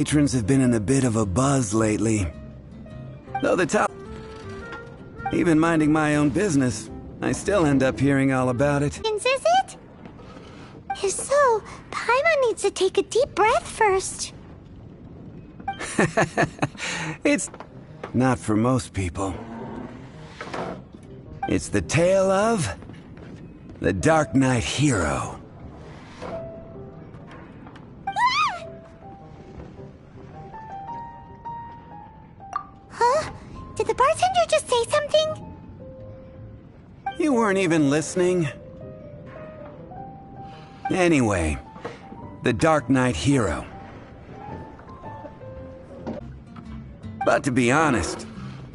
Patrons have been in a bit of a buzz lately. Though the top... Even minding my own business, I still end up hearing all about it. Is it? If so, Paimon needs to take a deep breath first. It's not for most people. It's the tale of the Dark Knight Hero. Huh? Did the bartender just say something? You weren't even listening. Anyway, the Dark Knight Hero. But to be honest,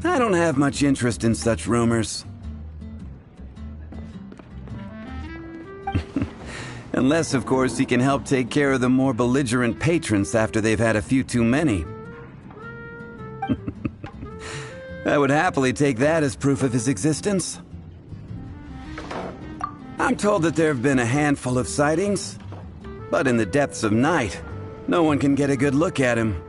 I don't have much interest in such rumors. Unless, of course, he can help take care of the more belligerent patrons after they've had a few too many. I would happily take that as proof of his existence. I'm told that there have been a handful of sightings, but in the depths of night, no one can get a good look at him.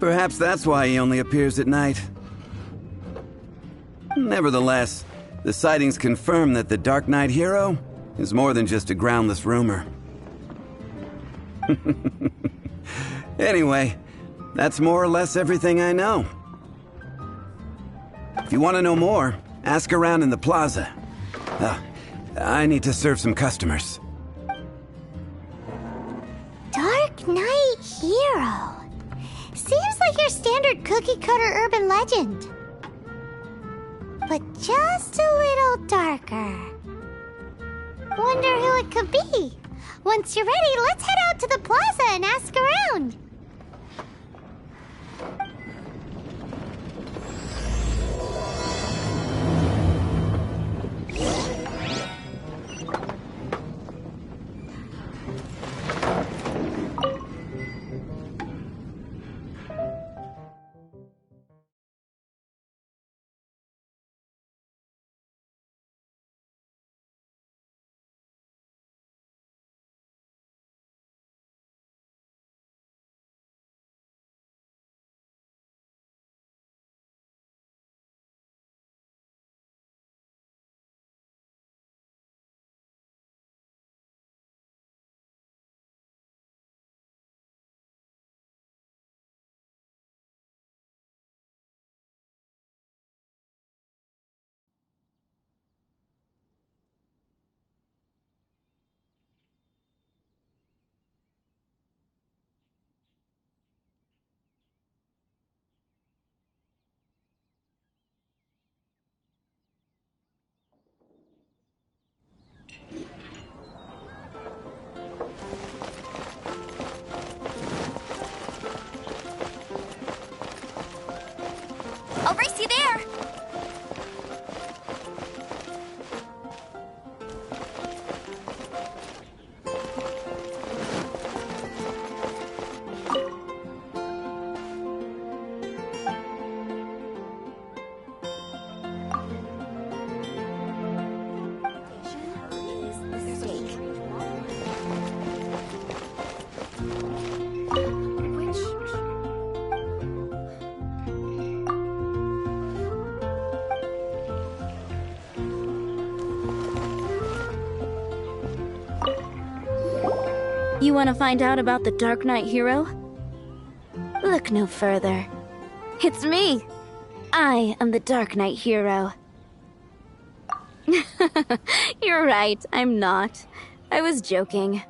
Perhaps that's why he only appears at night. Nevertheless, the sightings confirm that the Dark Knight Hero is more than just a groundless rumor. Anyway, that's more or less everything I know. If you want to know more, ask around in the plaza. I need to serve some customers. Dark Knight Hero. Seems like your standard cookie-cutter urban legend. But just a little darker. Wonder who it could be. Once you're ready, let's head out to the plaza and ask around. I'll race you there! You want to find out about the Dark Knight Hero? Look no further. It's me! I am the Dark Knight Hero. You're right, I'm not. I was joking.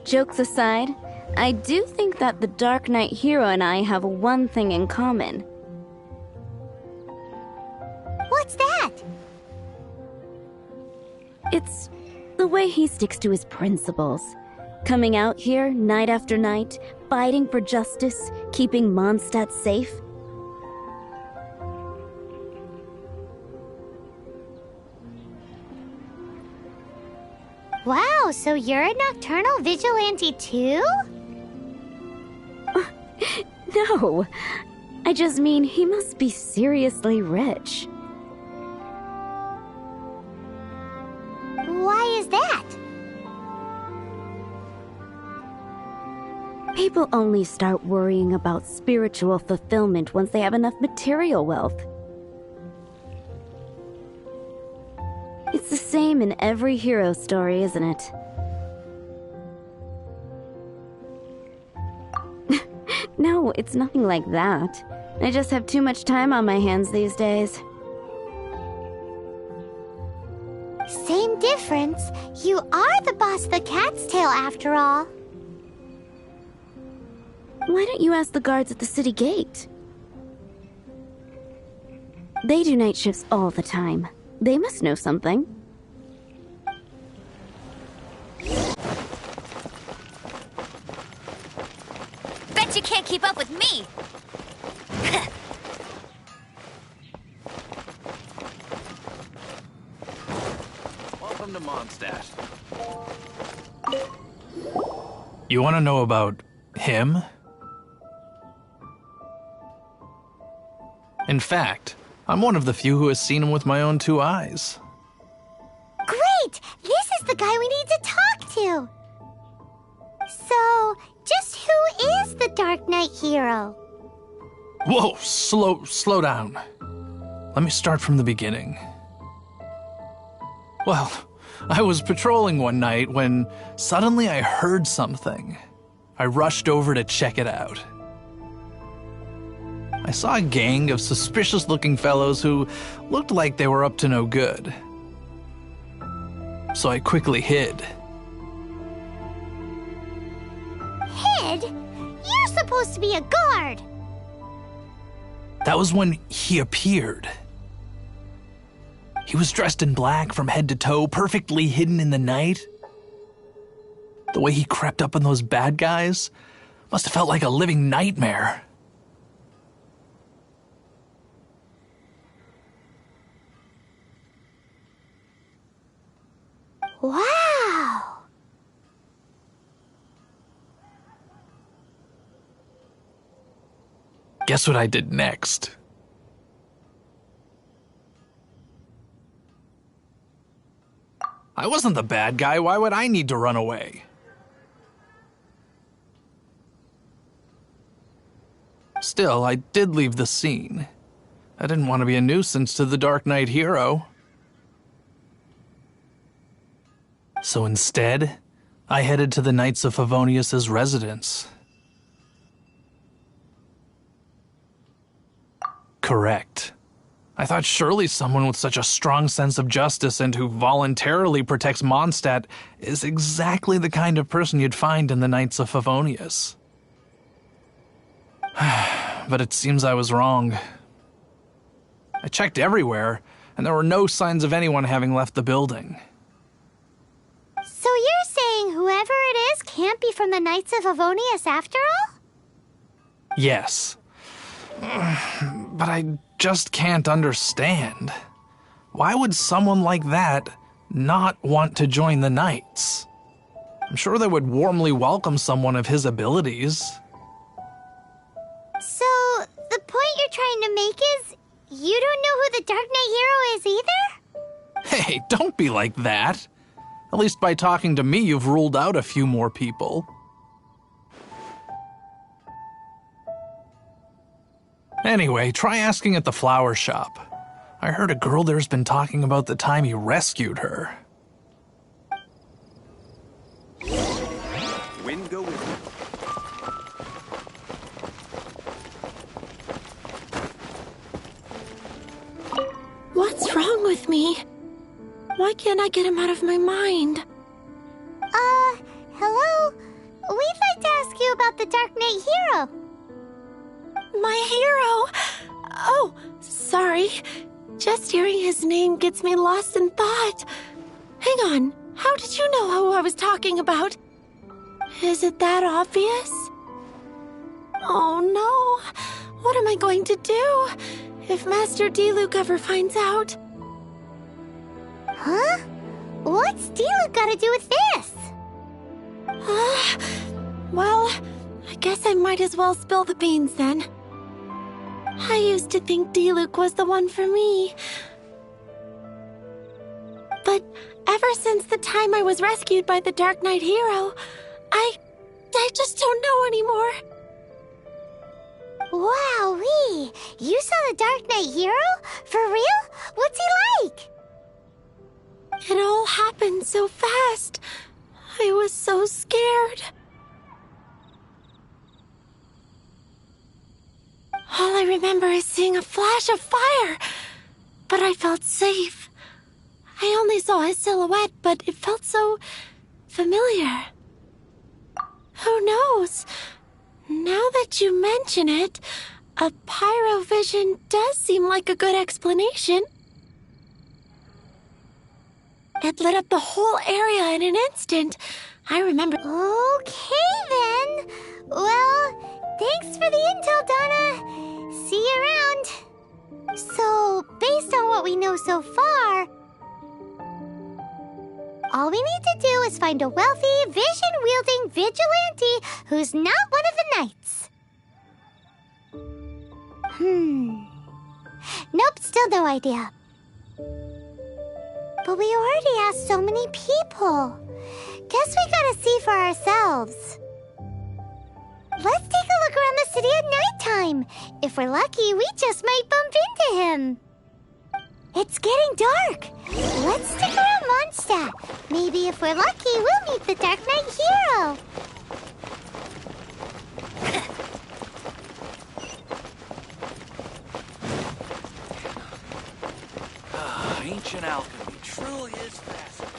Jokes aside, I do think that the Dark Knight Hero and I have one thing in common. What's that? It's the way he sticks to his principles. Coming out here night after night, fighting for justice, keeping Mondstadt safe. Wow, so you're a nocturnal vigilante too? No, I just mean he must be seriously rich. Why is that? People only start worrying about spiritual fulfillment once they have enough material wealth. It's the same in every hero story, isn't it? No, it's nothing like that. I just have too much time on my hands these days. Same difference. You are the boss of the Cat's Tail after all. Why don't you ask the guards at the city gate? They do night shifts all the time. They must know something. Bet you can't keep up with me! Welcome to Mondstadt. You want to know about him? In fact, I'm one of the few who has seen him with my own two eyes. Great! This is the guy we need to talk to! So, just who is the Dark Knight hero? Whoa, slow down. Let me start from the beginning. Well, I was patrolling one night when suddenly I heard something. I rushed over to check it out. I saw a gang of suspicious-looking fellows who looked like they were up to no good. So I quickly hid. Hid? You're supposed to be a guard! That was when he appeared. He was dressed in black from head to toe, perfectly hidden in the night. The way he crept up on those bad guys must have felt like a living nightmare. Wow! Guess what I did next? I wasn't the bad guy. Why would I need to run away? Still, I did leave the scene. I didn't want to be a nuisance to the Dark Knight hero. So instead, I headed to the Knights of Favonius' residence. Correct. I thought surely someone with such a strong sense of justice and who voluntarily protects Mondstadt is exactly the kind of person you'd find in the Knights of Favonius. But it seems I was wrong. I checked everywhere, and there were no signs of anyone having left the building. So you're saying whoever it is can't be from the Knights of Favonius after all? Yes. But I just can't understand. Why would someone like that not want to join the Knights? I'm sure they would warmly welcome someone of his abilities. So, the point you're trying to make is you don't know who the Dark Knight hero is either? Hey, don't be like that. At least by talking to me, you've ruled out a few more people. Anyway, try asking at the flower shop. I heard a girl there's been talking about the time you rescued her. Wind go with me. What's wrong with me? Why can't I get him out of my mind? Hello? We'd like to ask you about the Dark Knight hero. My hero! Oh, sorry. Just hearing his name gets me lost in thought. Hang on, how did you know who I was talking about? Is it that obvious? Oh no, what am I going to do if Master D-Luke ever finds out? Huh? What's D-Luke got to do with this? Well, I guess I might as well spill the beans then. I used to think Diluc was the one for me. But ever since the time I was rescued by the Dark Knight hero, I just don't know anymore. Wowee! You saw the Dark Knight hero? For real? What's he like? It all happened so fast. I was so scared. All I remember is seeing a flash of fire, but I felt safe. I only saw his silhouette, but it felt so familiar. Who knows? Now that you mention it, a pyrovision does seem like a good explanation. It lit up the whole area in an instant. I remember... Okay, then. Well, thanks for the intel, Donna. See you around. So, based on what we know so far, all we need to do is find a wealthy, vision-wielding vigilante who's not one of the knights. Nope, still no idea. But we already asked so many people. Guess we gotta see for ourselves. Let's take a look around the city at nighttime. If we're lucky, we just might bump into him. It's getting dark. Let's stick around Mondstadt. Maybe if we're lucky, we'll meet the Dark Knight hero. Ancient alchemy truly is fascinating.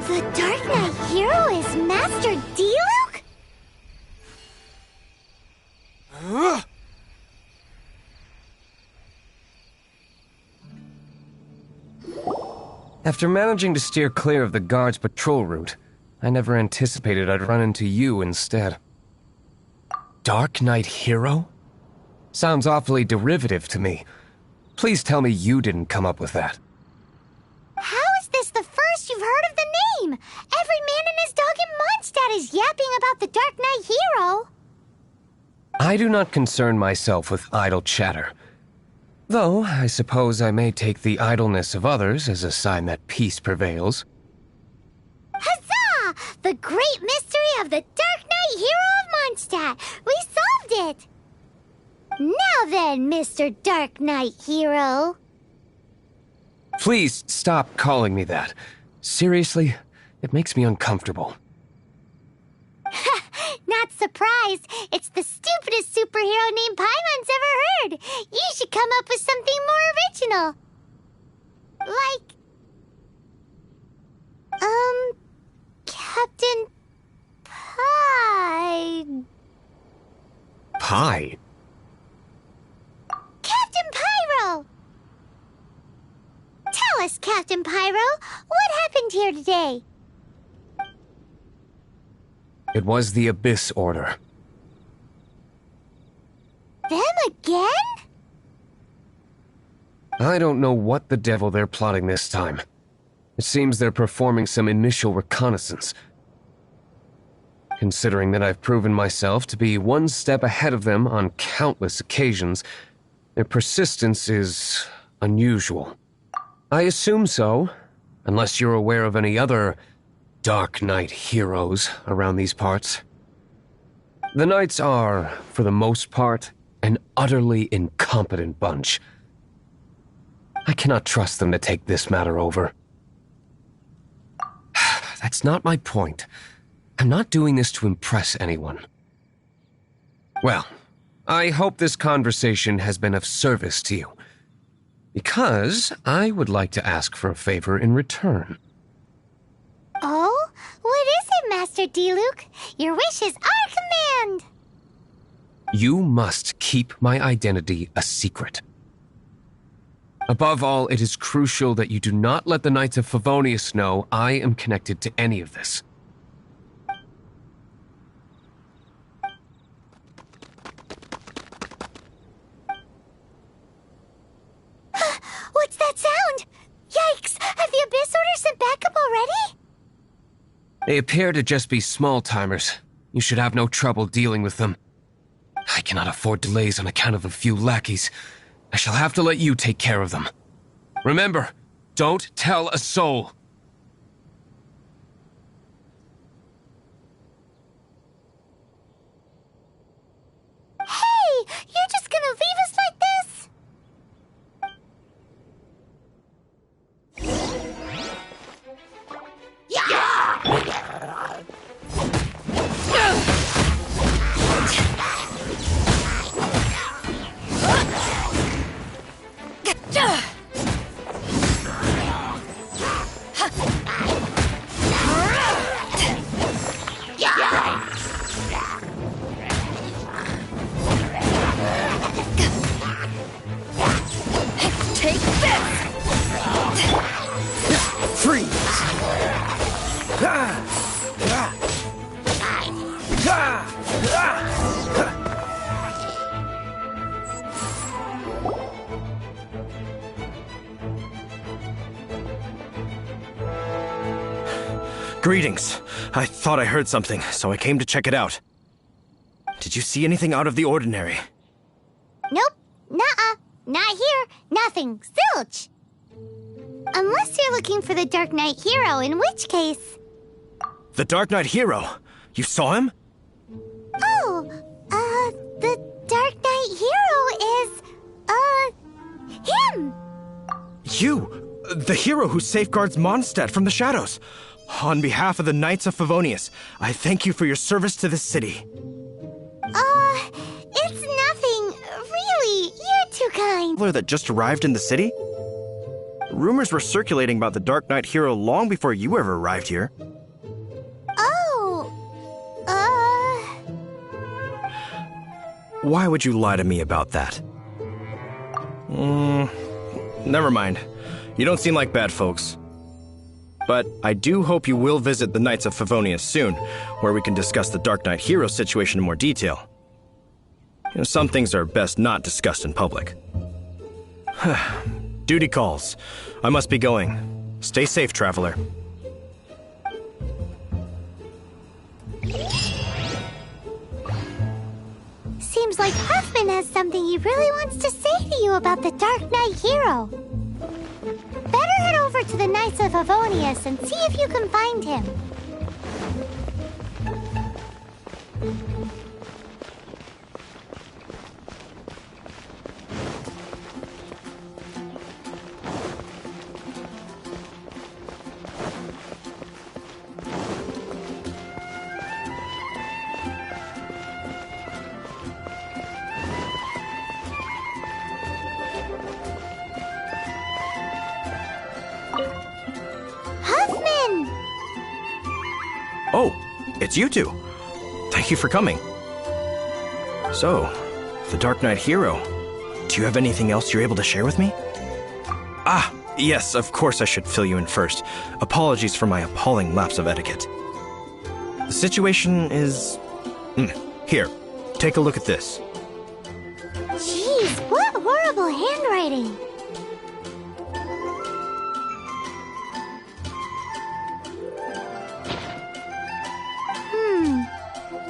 The Dark Knight hero is Master Diluc? After managing to steer clear of the guard's patrol route, I never anticipated I'd run into you instead. Dark Knight hero? Sounds awfully derivative to me. Please tell me you didn't come up with that. How is this the first you've heard of the name? Every man and his dog in Mondstadt is yapping about the Dark Knight hero. I do not concern myself with idle chatter. Though, I suppose I may take the idleness of others as a sign that peace prevails. Huzzah! The great mystery of the Dark Knight hero of Mondstadt. We solved it! Now then, Mr. Dark Knight hero. Please stop calling me that. Seriously, it makes me uncomfortable. Not surprised. It's the stupidest superhero name Paimon's ever heard. You should come up with something more original. Like... Captain Pie... Pie? Captain Pyro! Tell us, Captain Pyro, what happened here today? It was the Abyss Order. Them again? I don't know what the devil they're plotting this time. It seems they're performing some initial reconnaissance. Considering that I've proven myself to be one step ahead of them on countless occasions, their persistence is unusual. I assume so, unless you're aware of any other Dark Knight heroes around these parts. The Knights are, for the most part, an utterly incompetent bunch. I cannot trust them to take this matter over. That's not my point. I'm not doing this to impress anyone. Well, I hope this conversation has been of service to you. Because I would like to ask for a favor in return. Oh? What is it, Master D-Luke? Your wish is our command! You must keep my identity a secret. Above all, it is crucial that you do not let the Knights of Favonius know I am connected to any of this. What's that sound? Yikes! Have the Abyss Order sent backup already? They appear to just be small-timers. You should have no trouble dealing with them. I cannot afford delays on account of a few lackeys. I shall have to let you take care of them. Remember, don't tell a soul. Hey! You're just gonna leave us like this? Take this! Freeze! Greetings. I thought I heard something, so I came to check it out. Did you see anything out of the ordinary? Nope. Nuh-uh. Not here. Nothing. Zilch. Unless you're looking for the Dark Knight hero, in which case... The Dark Knight hero? You saw him? Oh, the Dark Knight hero is, him! You! The hero who safeguards Mondstadt from the shadows. On behalf of the Knights of Favonius, I thank you for your service to this city. It's nothing. Really, you're too kind. That just arrived in the city? Rumors were circulating about the Dark Knight hero long before you ever arrived here. Oh, Why would you lie to me about that? Never mind. You don't seem like bad folks. But I do hope you will visit the Knights of Favonius soon, where we can discuss the Dark Knight hero situation in more detail. Some things are best not discussed in public. Duty calls. I must be going. Stay safe, traveler. seems like Huffman has something he really wants to say to you about the Dark Knight hero. Better head over to the Knights of Favonius and see if you can find him. Oh, it's you two. Thank you for coming. So, the Dark Knight hero. Do you have anything else you're able to share with me? Ah, yes, of course I should fill you in first. Apologies for my appalling lapse of etiquette. The situation is... Here, take a look at this. Jeez, what horrible handwriting.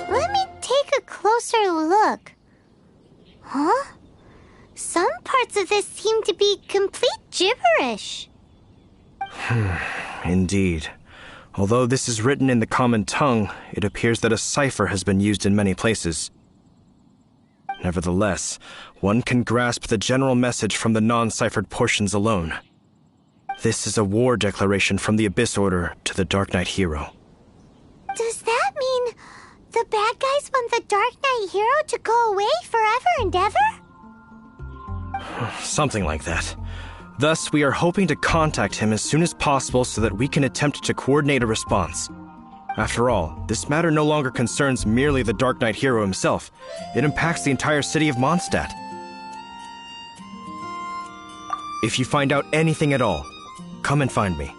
Let me take a closer look. Huh? Some parts of this seem to be complete gibberish. Indeed. Although this is written in the common tongue, it appears that a cipher has been used in many places. Nevertheless, one can grasp the general message from the non-ciphered portions alone. This is a war declaration from the Abyss Order to the Dark Knight hero. Does that mean the bad guys want the Dark Knight hero to go away forever and ever? Something like that. Thus, we are hoping to contact him as soon as possible so that we can attempt to coordinate a response. After all, this matter no longer concerns merely the Dark Knight hero himself. It impacts the entire city of Mondstadt. If you find out anything at all, come and find me.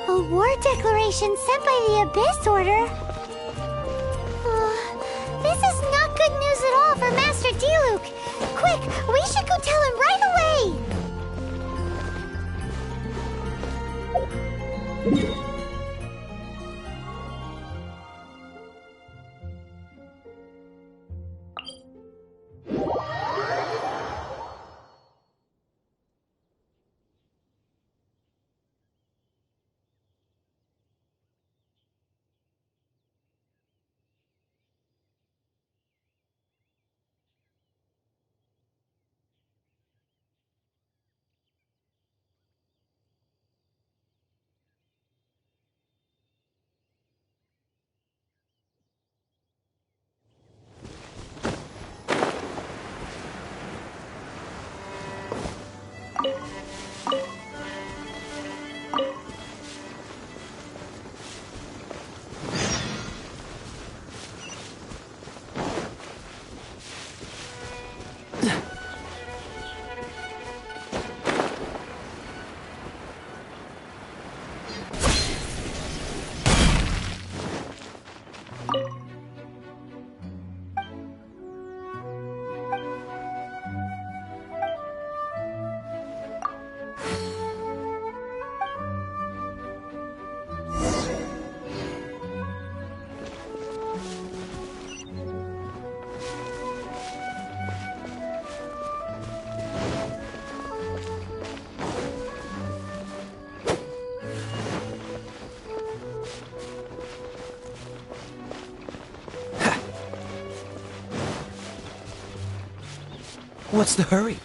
A war declaration sent by the Abyss Order? This is not good news at all for Master Diluc. Quick, we should go tell him right away! What's the hurry?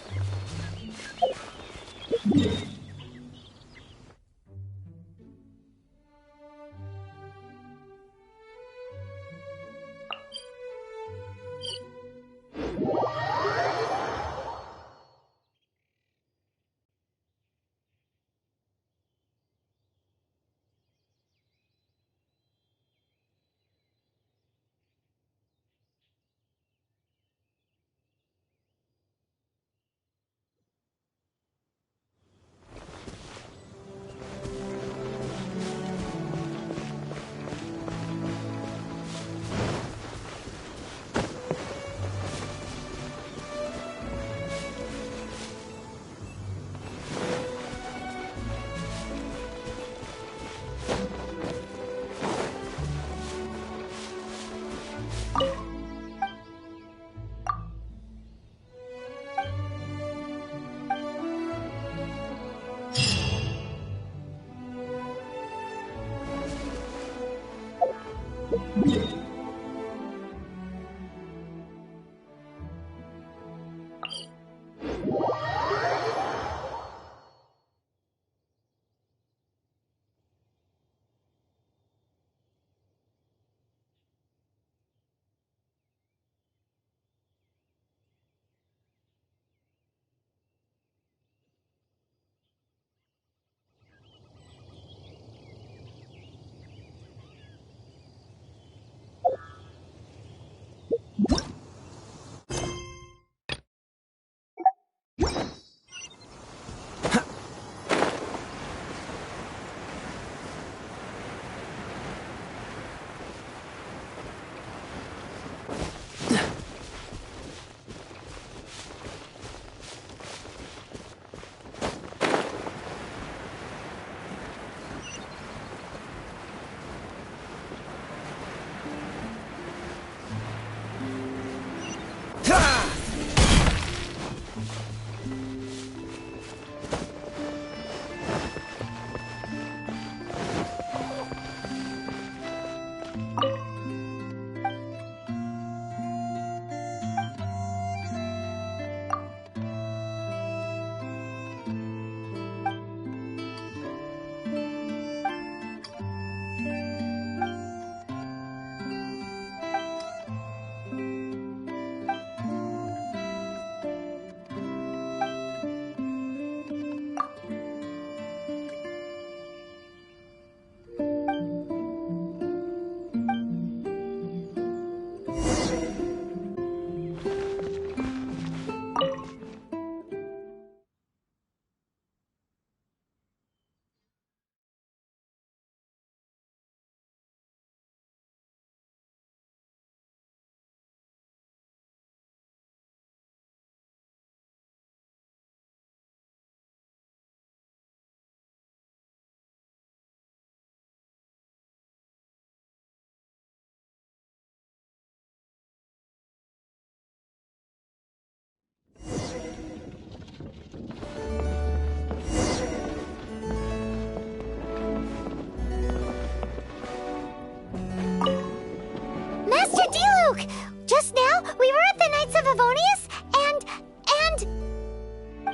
Luke! Just now, we were at the Knights of Avonius, and...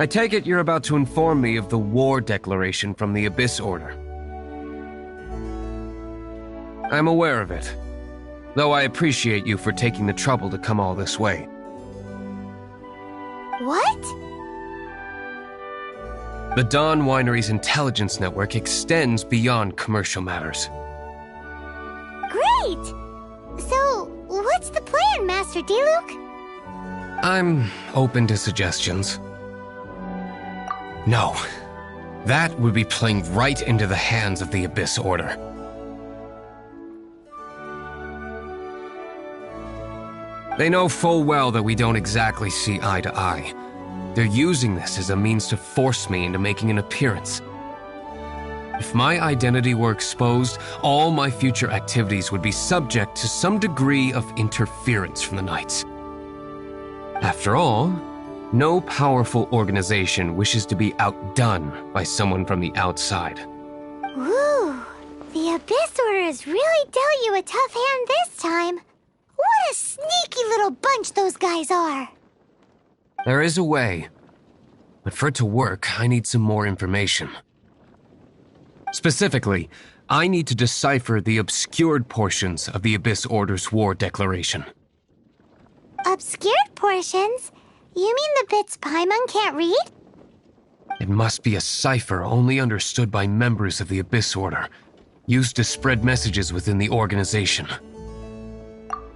I take it you're about to inform me of the war declaration from the Abyss Order. I'm aware of it, though I appreciate you for taking the trouble to come all this way. What? The Dawn Winery's intelligence network extends beyond commercial matters. Great! So, what's the plan, Master D-Luke? I'm open to suggestions. No, that would be playing right into the hands of the Abyss Order. They know full well that we don't exactly see eye to eye. They're using this as a means to force me into making an appearance. If my identity were exposed, all my future activities would be subject to some degree of interference from the Knights. After all, no powerful organization wishes to be outdone by someone from the outside. Woo! The Abyss Order has really dealt you a tough hand this time. What a sneaky little bunch those guys are! There is a way, but for it to work, I need some more information. Specifically, I need to decipher the obscured portions of the Abyss Order's war declaration. Obscured portions? You mean the bits Paimon can't read? It must be a cipher only understood by members of the Abyss Order, used to spread messages within the organization.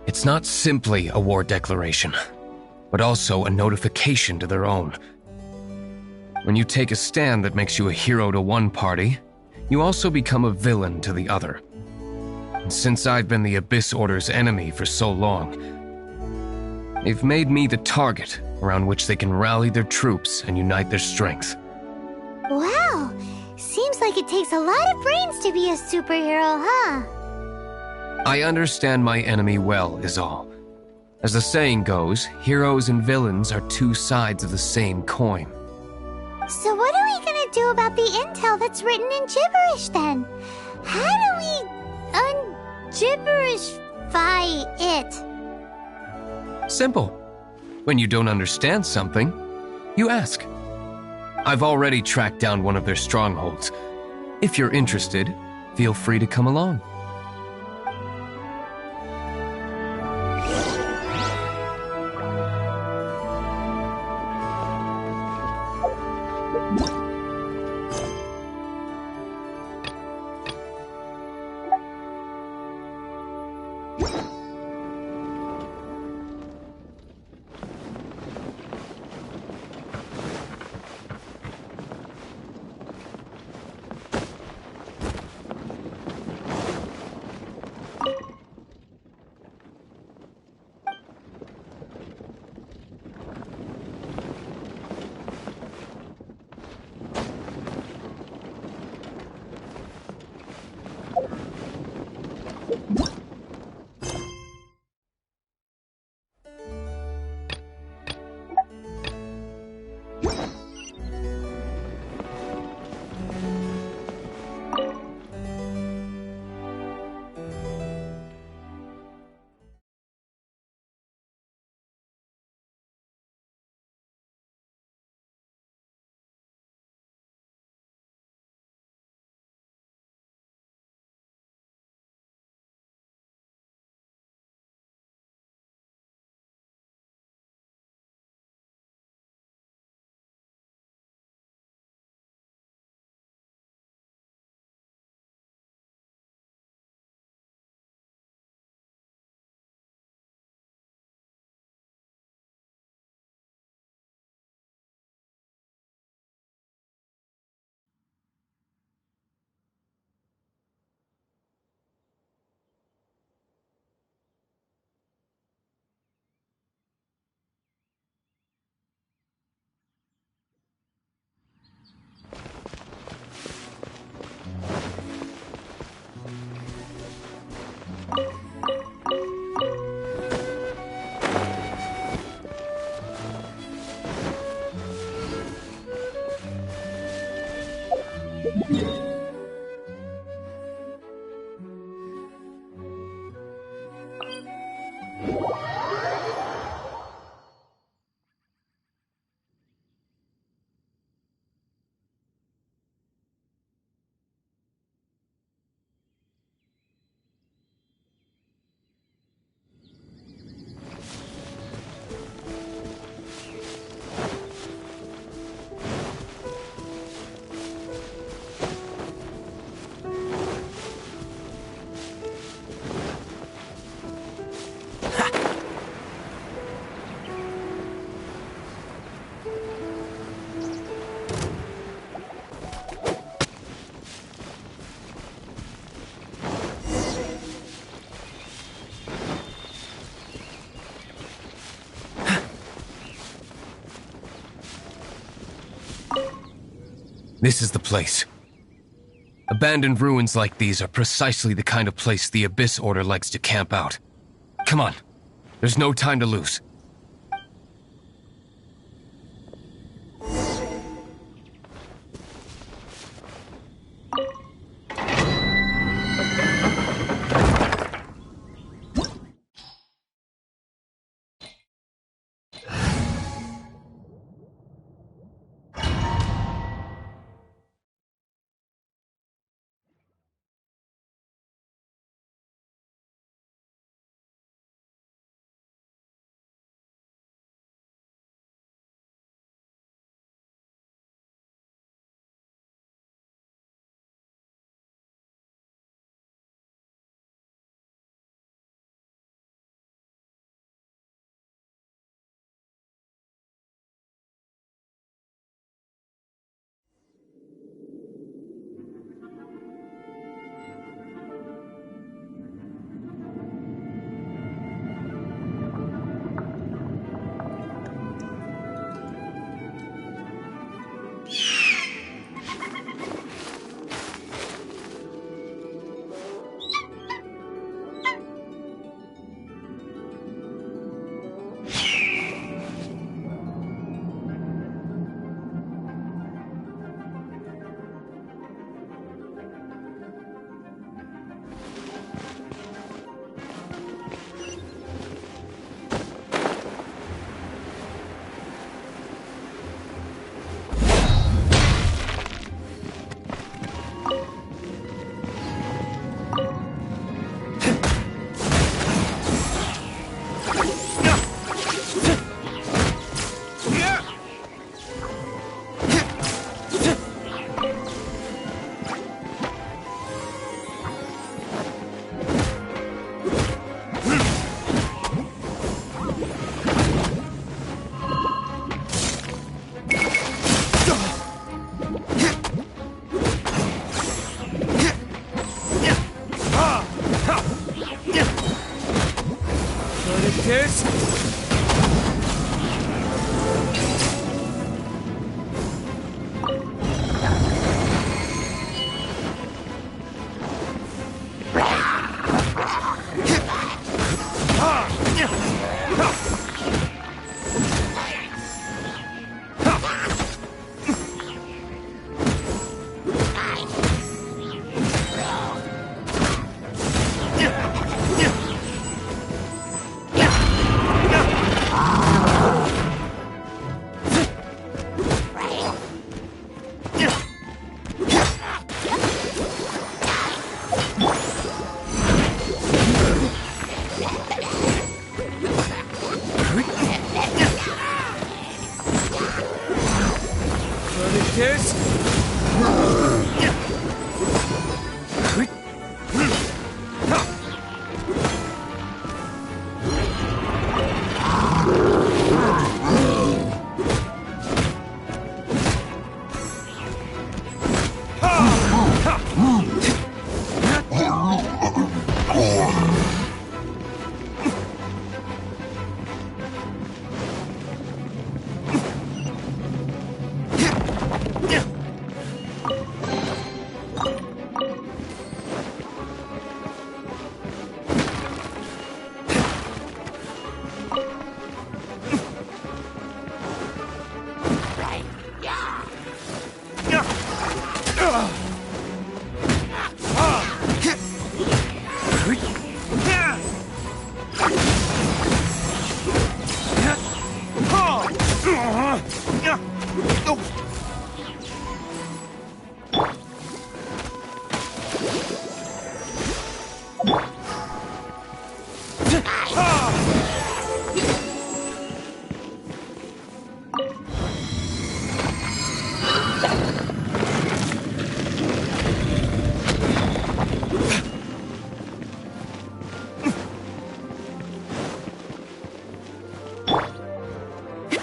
It's not simply a war declaration, but also a notification to their own. When you take a stand that makes you a hero to one party, you also become a villain to the other. And since I've been the Abyss Order's enemy for so long, they've made me the target around which they can rally their troops and unite their strength. Wow! Seems like it takes a lot of brains to be a superhero, huh? I understand my enemy well, is all. As the saying goes, heroes and villains are two sides of the same coin. So what are we gonna do about the intel that's written in gibberish, then? How do we un-gibberishify it? Simple. When you don't understand something, you ask. I've already tracked down one of their strongholds. If you're interested, feel free to come along. This is the place. Abandoned ruins like these are precisely the kind of place the Abyss Order likes to camp out. Come on. There's no time to lose.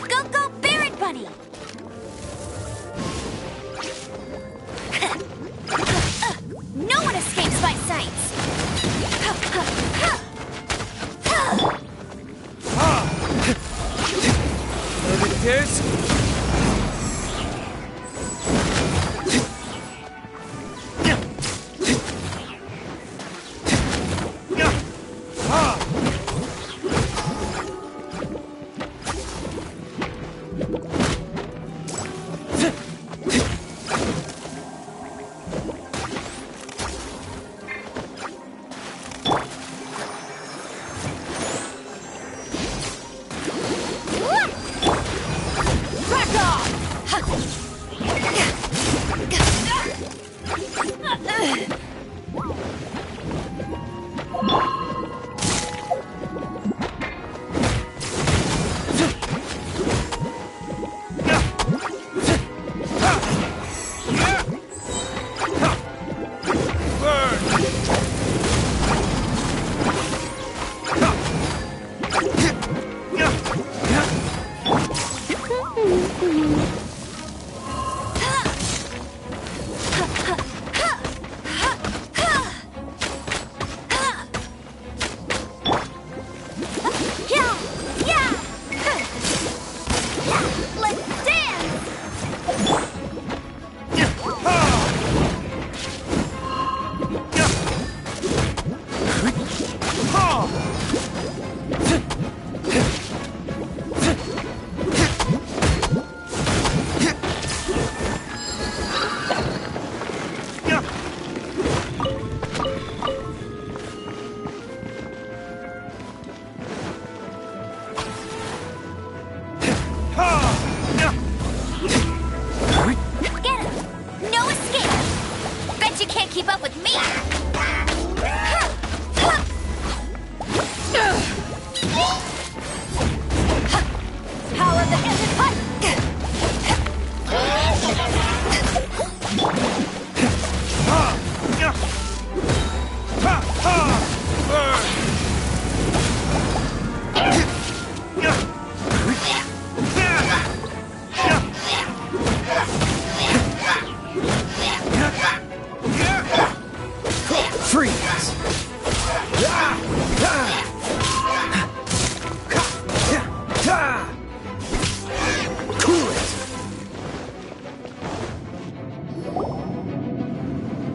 Go, go, Barret Bunny! No one escapes my sights!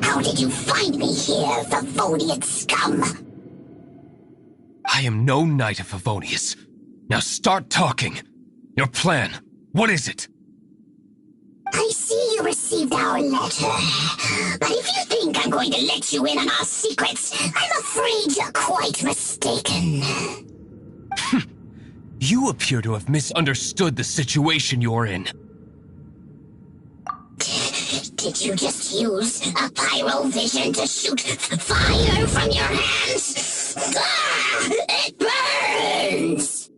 How did you find me here, Favonian scum? I am no knight of Favonius. Now start talking. Your plan, what is it? I see you received our letter. But if you think I'm going to let you in on our secrets, I'm afraid you're quite mistaken. You appear to have misunderstood the situation you're in. Did you just use a pyrovision to shoot fire from your hands? Ah, it burns!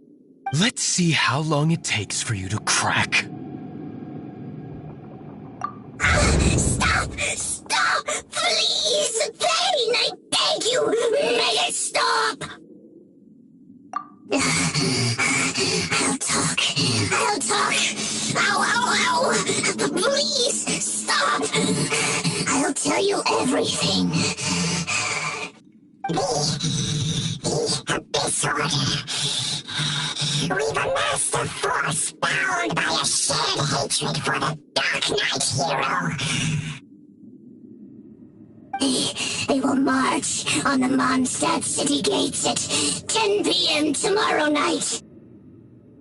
Let's see how long it takes for you to crack. Stop! Stop! Please! Pain! I beg you! Make it stop! I'll talk. I'll talk. Ow, ow, ow! Please, stop! I'll tell you everything. The Abyss Order. We've amassed a force bound by a shared hatred for the Dark Knight hero. They will march on the Mondstadt city gates at 10 p.m. tomorrow night.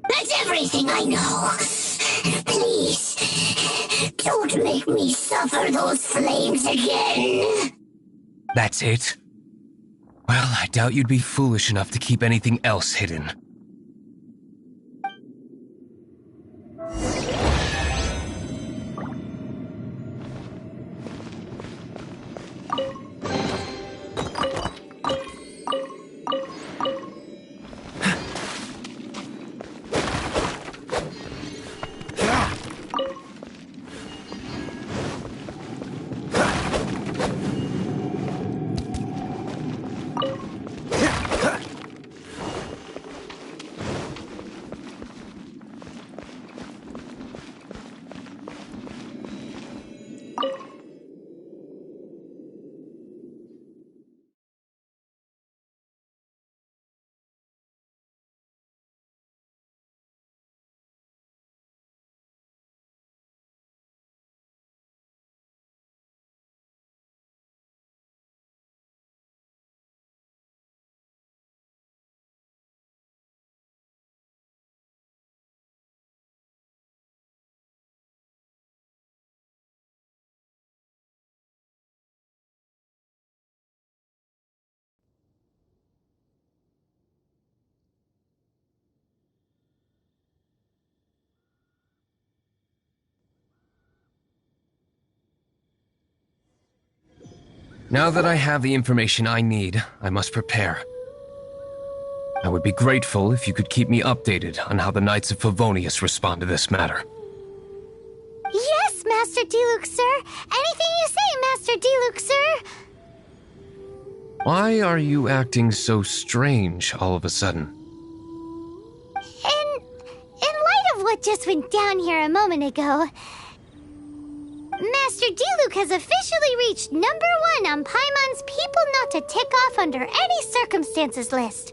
That's everything I know. Please, don't make me suffer those flames again. That's it? Well, I doubt you'd be foolish enough to keep anything else hidden. Now that I have the information I need, I must prepare. I would be grateful if you could keep me updated on how the Knights of Favonius respond to this matter. Yes, Master Diluc, sir. Anything you say, Master Diluc, sir. Why are you acting so strange all of a sudden? In light of what just went down here a moment ago, Master Diluc has officially reached #1 on Paimon's people not to tick off under any circumstances list.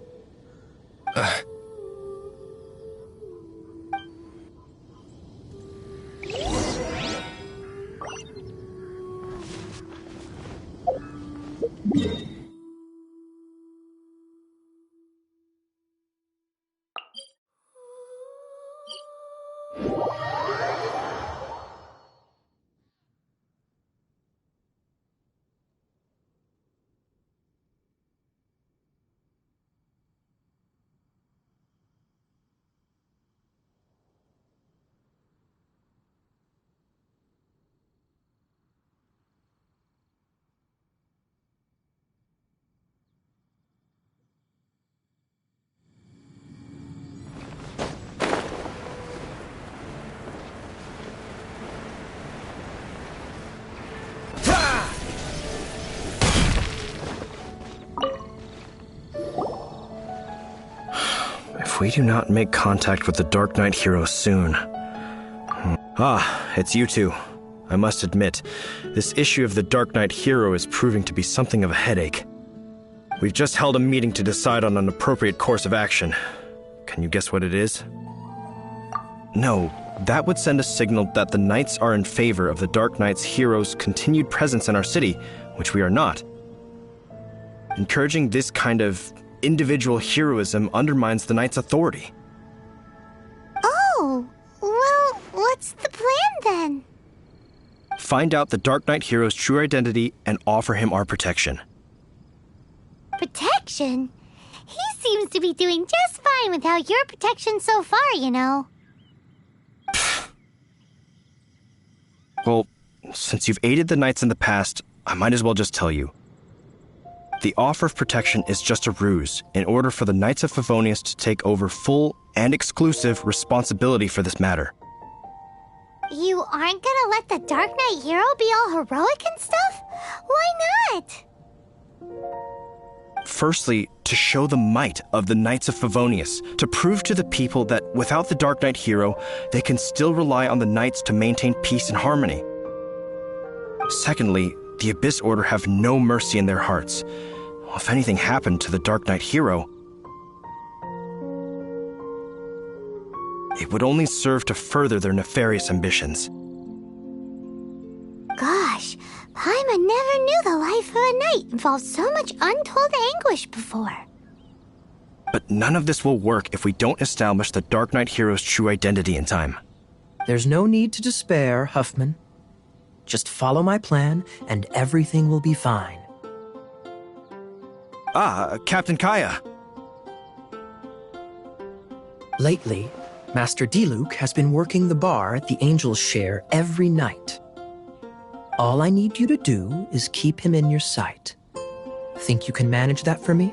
If we do not make contact with the Dark Knight hero soon... Ah, it's you two. I must admit, this issue of the Dark Knight hero is proving to be something of a headache. We've just held a meeting to decide on an appropriate course of action. Can you guess what it is? No, that would send a signal that the Knights are in favor of the Dark Knight's hero's continued presence in our city, which we are not. Encouraging this kind of individual heroism undermines the Knight's authority. Oh, well, what's the plan then? Find out the Dark Knight hero's true identity and offer him our protection. Protection? He seems to be doing just fine without your protection so far, you know. Well, since you've aided the Knights in the past, I might as well just tell you. The offer of protection is just a ruse in order for the Knights of Favonius to take over full and exclusive responsibility for this matter. You aren't gonna let the Dark Knight hero be all heroic and stuff? Why not? Firstly, to show the might of the Knights of Favonius, to prove to the people that without the Dark Knight hero, they can still rely on the Knights to maintain peace and harmony. Secondly, the Abyss Order have no mercy in their hearts. If anything happened to the Dark Knight hero, it would only serve to further their nefarious ambitions. Gosh, Paimon never knew the life of a knight involved so much untold anguish before. But none of this will work if we don't establish the Dark Knight hero's true identity in time. There's no need to despair, Huffman. Just follow my plan, and everything will be fine. Ah, Captain Kaya. Lately, Master Diluc has been working the bar at the Angel's Share every night. All I need you to do is keep him in your sight. Think you can manage that for me?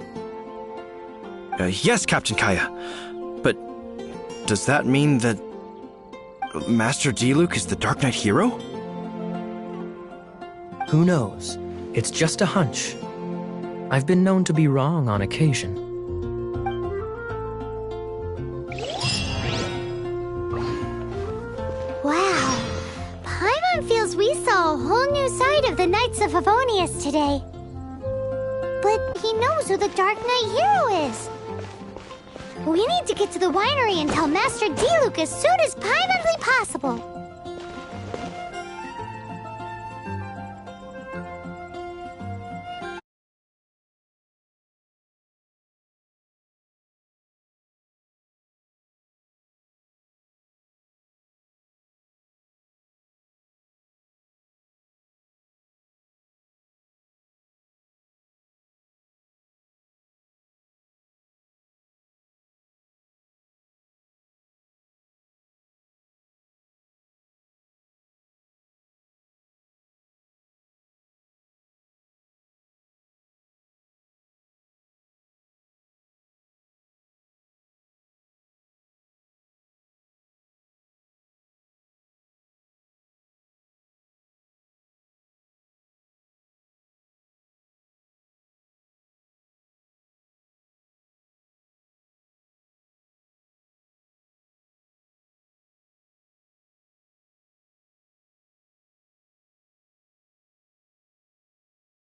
Yes, Captain Kaya. But does that mean that Master Diluc is the Dark Knight hero? Who knows? It's just a hunch. I've been known to be wrong on occasion. Wow, Paimon feels we saw a whole new side of the Knights of Favonius today. But he knows who the Dark Knight hero is. We need to get to the winery and tell Master Diluc as soon as Paimonly possible.